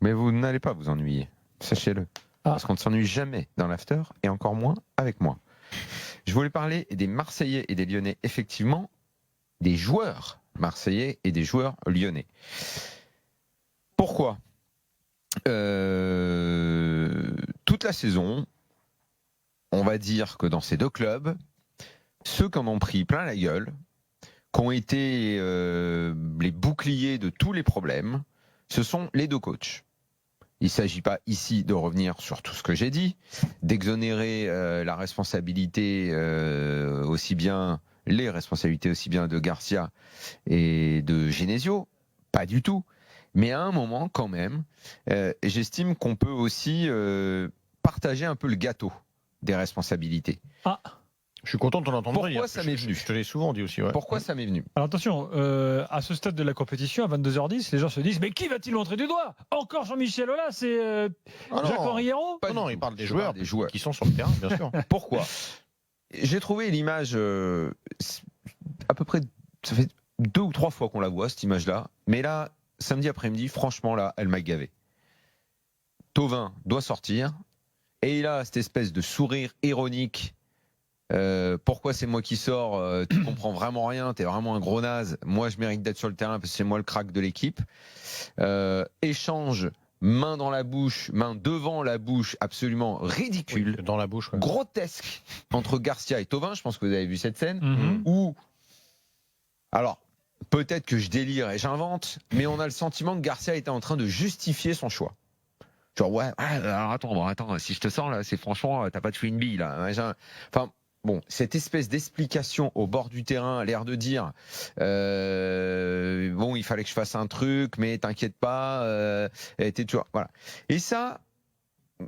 Mais vous n'allez pas vous ennuyer, sachez-le. Parce qu'on ne s'ennuie jamais dans l'after, et encore moins avec moi. Je voulais parler des Marseillais et des Lyonnais, effectivement, des joueurs marseillais et des joueurs lyonnais. Pourquoi ? Toute la saison, on va dire que dans ces deux clubs, ceux qui en ont pris plein la gueule, qui ont été les boucliers de tous les problèmes, ce sont les deux coachs. Il ne s'agit pas ici de revenir sur tout ce que j'ai dit, d'exonérer la responsabilité aussi bien de Garcia et de Genesio, pas du tout. Mais à un moment, quand même, j'estime qu'on peut aussi partager un peu le gâteau des responsabilités. Je suis content de t'en entendre. Pourquoi ça m'est venu ? Je te l'ai souvent dit aussi. Ouais. Pourquoi ça m'est venu ? Alors attention, à ce stade de la compétition, à 22h10, les gens se disent mais qui va-t-il montrer du doigt ? Encore Jean-Michel Aulas, c'est Jacques-Henri Hérault ? Non, il parle des Je joueurs, parle des joueurs qui sont sur le terrain, bien sûr. Pourquoi ? J'ai trouvé l'image à peu près, ça fait 2 ou 3 fois qu'on la voit, cette image-là. Mais là, samedi après-midi, franchement, là, elle m'a gavé. Thauvin doit sortir et il a cette espèce de sourire ironique. Pourquoi c'est moi qui sors ? Tu comprends vraiment rien, t'es vraiment un gros naze. Moi, je mérite d'être sur le terrain parce que c'est moi le crack de l'équipe. Échange, main dans la bouche, main devant la bouche, absolument ridicule, Oui, dans la bouche, ouais. grotesque entre Garcia et Thauvin. Je pense que vous avez vu cette scène où, alors peut-être que je délire et j'invente, mais on a le sentiment que Garcia était en train de justifier son choix. Genre ouais, alors attends, si je te sors là, c'est franchement, t'as pas de une bille là. Enfin. Bon, cette espèce d'explication au bord du terrain, l'air de dire bon, il fallait que je fasse un truc, mais t'inquiète pas, t'es toujours voilà. Et ça,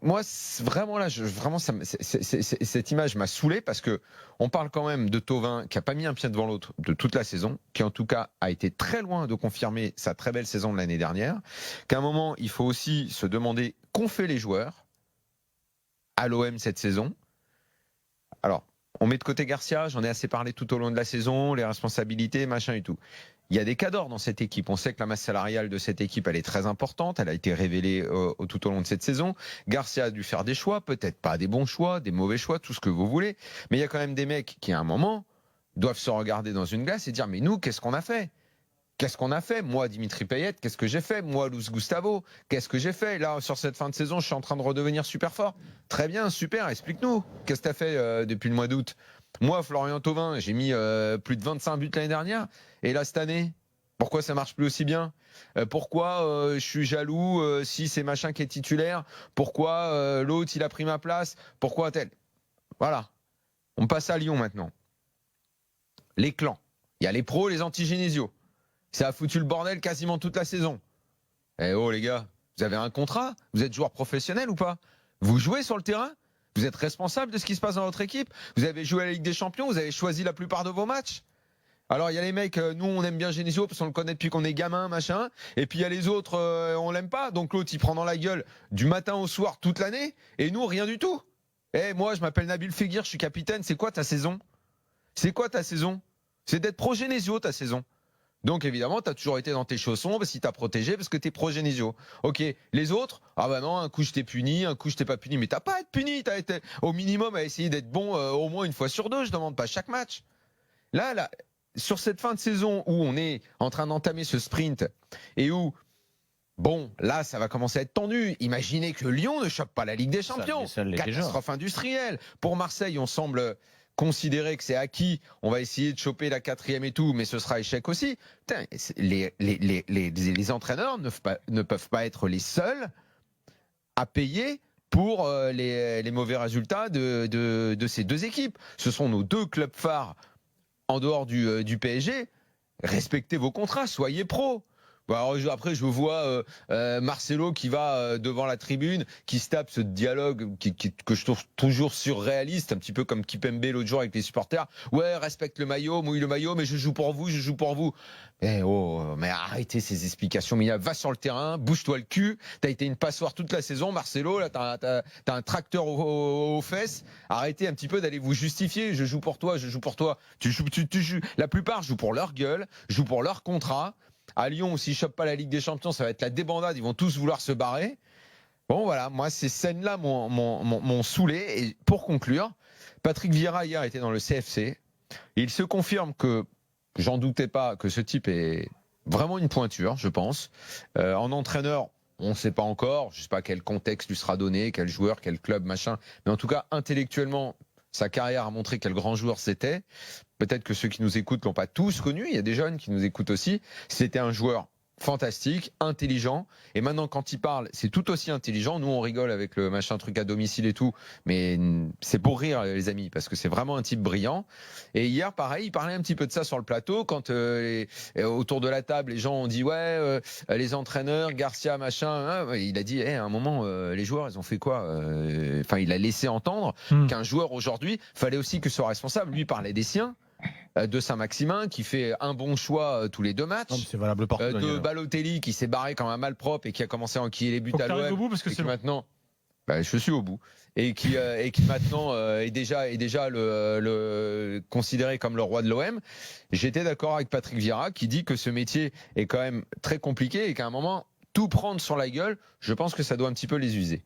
moi, vraiment là, cette image m'a saoulé parce que on parle quand même de Thauvin qui a pas mis un pied devant l'autre de toute la saison, qui en tout cas a été très loin de confirmer sa très belle saison de l'année dernière. Qu'à un moment, il faut aussi se demander qu'ont fait les joueurs à l'OM cette saison. Alors. On met de côté Garcia, j'en ai assez parlé tout au long de la saison, les responsabilités, machin et tout. Il y a des cadors dans cette équipe. On sait que la masse salariale de cette équipe, elle est très importante. Elle a été révélée tout au long de cette saison. Garcia a dû faire des choix, peut-être pas des bons choix, des mauvais choix, tout ce que vous voulez. Mais il y a quand même des mecs qui, à un moment, doivent se regarder dans une glace et dire « Mais nous, qu'est-ce qu'on a fait ? Qu'est-ce qu'on a fait ? Moi, Dimitri Payet, qu'est-ce que j'ai fait ? Moi, Luis Gustavo, qu'est-ce que j'ai fait ? Là, sur cette fin de saison, je suis en train de redevenir super fort. Très bien, super, explique-nous. Qu'est-ce que tu as fait depuis le mois d'août ? Moi, Florian Thauvin, j'ai mis plus de 25 buts l'année dernière. Et là, cette année, pourquoi ça marche plus aussi bien ? Pourquoi je suis jaloux si c'est machin qui est titulaire ? Pourquoi l'autre, il a pris ma place ? Pourquoi tel ? Voilà. On passe à Lyon maintenant. Les clans. Il y a les pros, les anti-Genesio. Ça a foutu le bordel quasiment toute la saison. Eh oh les gars, vous avez un contrat ? Vous êtes joueur professionnel ou pas ? Vous jouez sur le terrain ? Vous êtes responsable de ce qui se passe dans votre équipe ? Vous avez joué à la Ligue des Champions ? Vous avez choisi la plupart de vos matchs ? Alors il y a les mecs, nous on aime bien Genesio parce qu'on le connaît depuis qu'on est gamin, machin. Et puis il y a les autres, on l'aime pas. Donc l'autre il prend dans la gueule du matin au soir toute l'année. Et nous rien du tout. Eh moi je m'appelle Nabil Fekir, je suis capitaine. C'est quoi ta saison ? C'est quoi ta saison ? C'est d'être pro Genesio ta saison. Donc évidemment, tu as toujours été dans tes chaussons parce qu'il t'a protégé, parce que t'es pro-Genesio. Ok, les autres, ah bah non, un coup je t'ai puni, un coup je t'ai pas puni, mais t'as pas à être puni, t'as été au minimum à essayer d'être bon au moins une fois sur deux, je demande pas chaque match. Là, sur cette fin de saison où on est en train d'entamer ce sprint et où, bon, là ça va commencer à être tendu. Imaginez que Lyon ne chope pas la Ligue des Champions. Ça l'est déjà. Catastrophe industrielle. Pour Marseille, on semble considérer que c'est acquis, on va essayer de choper la 4e et tout, mais ce sera échec aussi. Putain, les entraîneurs ne peuvent pas être les seuls à payer pour les mauvais résultats de ces deux équipes. Ce sont nos deux clubs phares en dehors du PSG. Respectez vos contrats, soyez pros. Bon, alors, après, je vois Marcelo qui va devant la tribune, qui se tape ce dialogue que je trouve toujours surréaliste, un petit peu comme Kipembe l'autre jour avec les supporters. Ouais, respecte le maillot, mouille le maillot, mais je joue pour vous, je joue pour vous. Mais arrêtez ces explications. Mais va sur le terrain, bouge-toi le cul. T'as été une passoire toute la saison, Marcelo. Là, t'as un tracteur aux fesses. Arrêtez un petit peu d'aller vous justifier. Je joue pour toi, je joue pour toi. Tu joues. La plupart jouent pour leur gueule, jouent pour leur contrat. à Lyon, s'ils chopent pas la Ligue des Champions, ça va être la débandade. Ils vont tous vouloir se barrer. Bon, voilà, moi, ces scènes-là m'ont saoulé. Et pour conclure, Patrick Vieira, hier, était dans le CFC. Il se confirme que, j'en doutais pas, que ce type est vraiment une pointure, je pense. En entraîneur, on ne sait pas encore. Je ne sais pas quel contexte lui sera donné, quel joueur, quel club, machin. Mais en tout cas, intellectuellement, sa carrière a montré quel grand joueur c'était. Peut-être que ceux qui nous écoutent l'ont pas tous connu. Il y a des jeunes qui nous écoutent aussi. C'était un joueur fantastique, intelligent. Et maintenant, quand il parle, c'est tout aussi intelligent. Nous, on rigole avec le machin truc à domicile et tout. Mais c'est pour rire, les amis, parce que c'est vraiment un type brillant. Et hier, pareil, il parlait un petit peu de ça sur le plateau. Quand autour de la table, les gens ont dit ouais, les entraîneurs, Garcia, machin. Hein, il a dit, à un moment, les joueurs, ils ont fait quoi? Enfin, il a laissé entendre qu'un joueur aujourd'hui, fallait aussi que ce soit responsable. Lui, il parlait des siens. De Saint-Maximin qui fait un bon choix tous les 2 matchs. C'est valable partout. De Balotelli qui s'est barré comme un malpropre et qui a commencé à enquiller les buts à l'OM. Au bout parce que c'est maintenant. Je suis au bout. Et qui maintenant est déjà le considéré comme le roi de l'OM. J'étais d'accord avec Patrick Vieira qui dit que ce métier est quand même très compliqué et qu'à un moment, tout prendre sur la gueule, je pense que ça doit un petit peu les user.